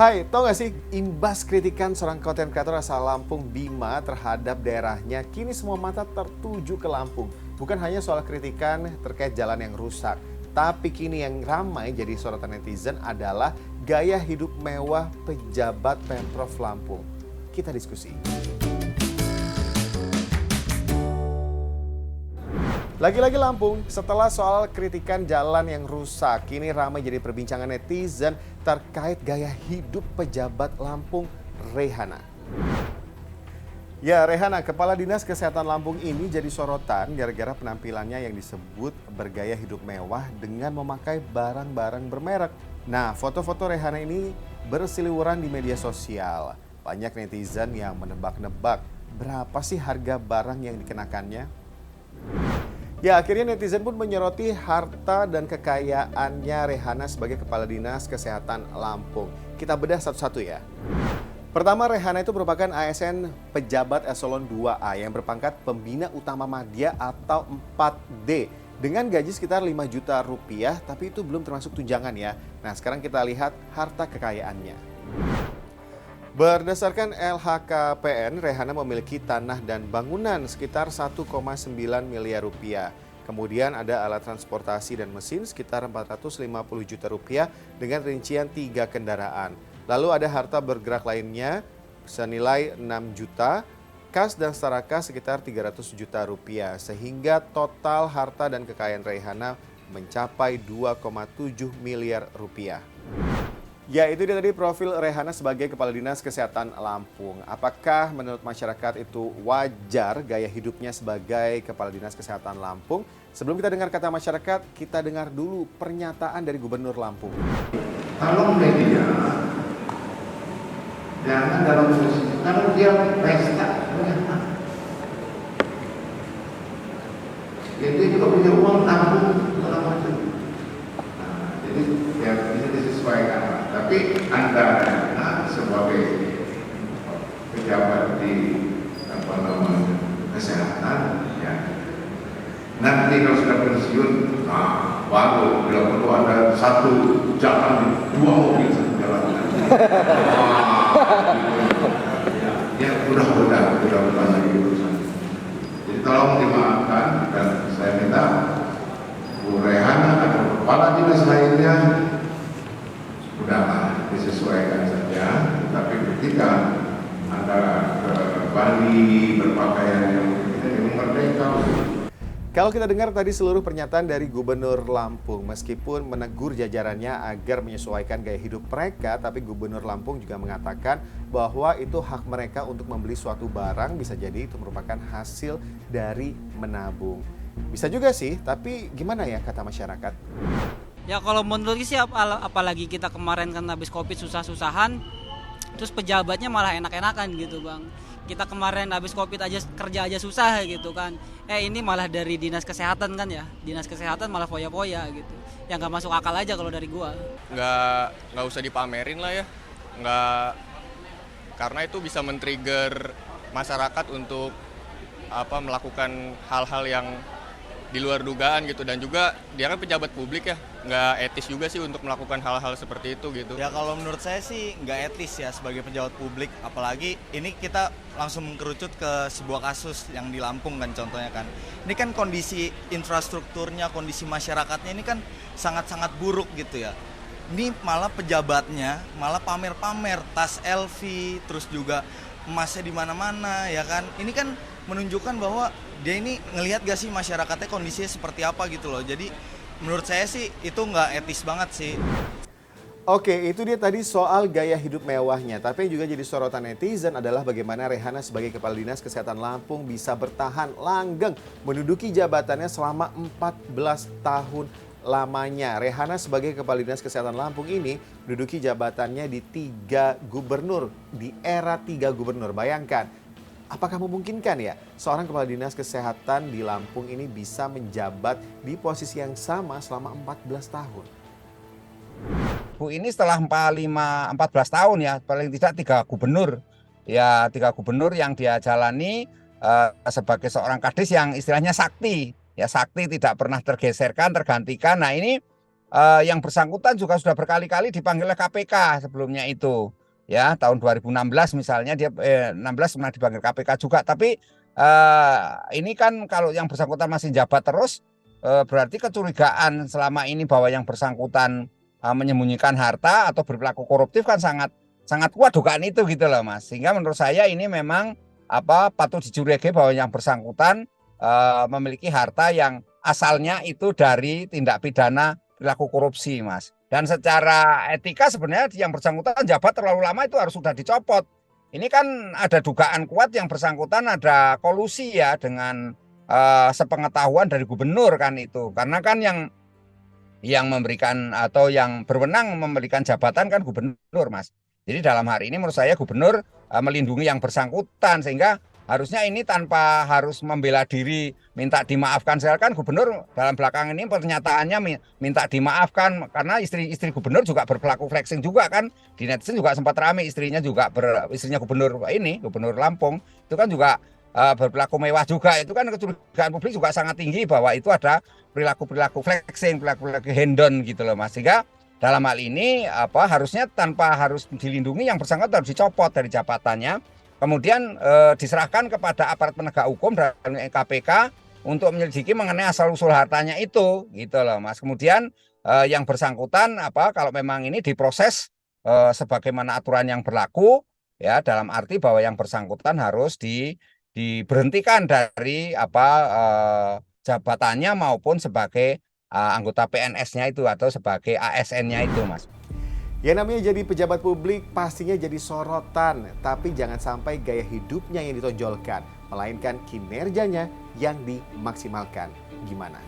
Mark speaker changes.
Speaker 1: Hai, tau gak sih imbas kritikan seorang konten kreator asal Lampung Bima terhadap daerahnya, kini semua mata tertuju ke Lampung. Bukan hanya soal kritikan terkait jalan yang rusak, tapi kini yang ramai jadi sorotan netizen adalah gaya hidup mewah pejabat Pemprov Lampung. Kita diskusi. Lagi-lagi Lampung, setelah soal kritikan jalan yang rusak, kini ramai jadi perbincangan netizen terkait gaya hidup pejabat Lampung, Rehana. Ya, Rehana, Kepala Dinas Kesehatan Lampung ini jadi sorotan gara-gara penampilannya yang disebut bergaya hidup mewah dengan memakai barang-barang bermerek. Nah, foto-foto Rehana ini berseliweran di media sosial. Banyak netizen yang menebak-nebak berapa sih harga barang yang dikenakannya. Ya, akhirnya netizen pun menyoroti harta dan kekayaannya Rehana sebagai Kepala Dinas Kesehatan Lampung. Kita bedah satu-satu ya. Pertama, Rehana itu merupakan ASN pejabat eselon 2A yang berpangkat Pembina Utama Madya atau 4D. Dengan gaji sekitar 5 juta rupiah, tapi itu belum termasuk tunjangan ya. Nah, sekarang kita lihat harta kekayaannya. Berdasarkan LHKPN, Rehana memiliki tanah dan bangunan sekitar 1,9 miliar rupiah. Kemudian ada alat transportasi dan mesin sekitar 450 juta rupiah dengan rincian 3 kendaraan. Lalu ada harta bergerak lainnya senilai 6 juta, kas dan setara kas sekitar 300 juta rupiah. Sehingga total harta dan kekayaan Rehana mencapai 2,7 miliar rupiah. Ya, itu dia tadi profil Rehana sebagai Kepala Dinas Kesehatan Lampung. Apakah menurut masyarakat itu wajar gaya hidupnya sebagai Kepala Dinas Kesehatan Lampung? Sebelum kita dengar kata masyarakat, kita dengar dulu pernyataan dari Gubernur Lampung.
Speaker 2: Kalau media, jangan dalam posisi, kalau dia pesta, itu juga punya uang tabung segala macam. Nah, jadi ya bisa disesuaikan. Tapi Anda sebagai pejabat di kesehatan, ya nanti kalau sudah pensiun, baru bila perlu ada satu jalan, 2 mobil satu jalan. Ya udah lagi urusan. Jadi tolong dimaafkan dan saya minta Bu Rehana atau kepala dinas lainnya udahlah disesuaikan saja, tapi ketika Anda Bali berpakaian yang merdeka.
Speaker 1: Kalau kita dengar tadi seluruh pernyataan dari Gubernur Lampung, meskipun menegur jajarannya agar menyesuaikan gaya hidup mereka, tapi Gubernur Lampung juga mengatakan bahwa itu hak mereka untuk membeli suatu barang, bisa jadi itu merupakan hasil dari menabung. Bisa juga sih, tapi gimana ya kata masyarakat?
Speaker 3: Ya kalau menurut sih apalagi kita kemarin kan habis Covid susah-susahan, terus pejabatnya malah enak-enakan gitu Bang. Kita kemarin habis Covid aja kerja aja susah gitu kan. Ini malah dari Dinas Kesehatan kan ya. Dinas Kesehatan malah foya-foya gitu. Ya nggak masuk akal aja kalau dari gua.
Speaker 4: Nggak usah dipamerin lah ya. Karena itu bisa men-trigger masyarakat untuk melakukan hal-hal yang di luar dugaan gitu, dan juga dia kan pejabat publik ya, nggak etis juga sih untuk melakukan hal-hal seperti itu gitu.
Speaker 5: Ya kalau menurut saya sih nggak etis ya sebagai pejabat publik, apalagi ini kita langsung mengkerucut ke sebuah kasus yang di Lampung kan contohnya kan. Ini kan kondisi infrastrukturnya, kondisi masyarakatnya ini kan sangat-sangat buruk gitu ya. Ini malah pejabatnya malah pamer-pamer tas LV, terus juga emasnya di mana-mana ya kan. Ini kan menunjukkan bahwa dia ini ngelihat gak sih masyarakatnya kondisinya seperti apa gitu loh. Jadi menurut saya sih itu nggak etis banget sih.
Speaker 1: Oke, itu dia tadi soal gaya hidup mewahnya. Tapi yang juga jadi sorotan netizen adalah bagaimana Rehana sebagai Kepala Dinas Kesehatan Lampung bisa bertahan langgeng menduduki jabatannya selama 14 tahun lamanya. Rehana sebagai Kepala Dinas Kesehatan Lampung ini menduduki jabatannya di 3 gubernur, di era 3 gubernur. Bayangkan. Apakah memungkinkan ya seorang Kepala Dinas Kesehatan di Lampung ini bisa menjabat di posisi yang sama selama 14 tahun?
Speaker 6: Bu ini setelah 14 tahun ya, paling tidak 3 gubernur. Ya 3 gubernur yang dia jalani sebagai seorang kadis yang istilahnya sakti. Ya sakti, tidak pernah tergeserkan, tergantikan. Nah ini yang bersangkutan juga sudah berkali-kali dipanggil oleh KPK sebelumnya itu. Ya, tahun 2016 misalnya dia 16 pernah dipanggil KPK juga, tapi ini kan kalau yang bersangkutan masih jabat terus berarti kecurigaan selama ini bahwa yang bersangkutan menyembunyikan harta atau berperilaku koruptif kan sangat kuat dugaan itu gitu loh Mas. Sehingga menurut saya ini memang patut dicurigai bahwa yang bersangkutan memiliki harta yang asalnya itu dari tindak pidana perilaku korupsi Mas. Dan secara etika sebenarnya yang bersangkutan jabat terlalu lama itu harus sudah dicopot. Ini kan ada dugaan kuat yang bersangkutan ada kolusi ya dengan sepengetahuan dari gubernur kan itu. Karena kan yang memberikan atau yang berwenang memberikan jabatan kan gubernur Mas. Jadi dalam hari ini menurut saya gubernur melindungi yang bersangkutan sehingga harusnya ini tanpa harus membela diri minta dimaafkan. Kan gubernur dalam belakang ini pernyataannya minta dimaafkan karena istri gubernur juga berperilaku flexing juga kan. Di netizen juga sempat ramai istrinya gubernur gubernur Lampung itu kan juga berperilaku mewah juga. Itu kan kecurigaan publik juga sangat tinggi bahwa itu ada perilaku flexing, perilaku hedon gitu loh Mas. Sehingga dalam hal ini harusnya tanpa harus dilindungi yang bersangkutan harus dicopot dari jabatannya. Kemudian diserahkan kepada aparat penegak hukum dan KPK untuk menyelidiki mengenai asal-usul hartanya itu gitu loh Mas. Kemudian yang bersangkutan kalau memang ini diproses sebagaimana aturan yang berlaku ya dalam arti bahwa yang bersangkutan harus diberhentikan dari jabatannya maupun sebagai anggota PNS-nya itu atau sebagai ASN-nya itu Mas.
Speaker 1: Ya namanya jadi pejabat publik pastinya jadi sorotan, tapi jangan sampai gaya hidupnya yang ditonjolkan, melainkan kinerjanya yang dimaksimalkan. Gimana?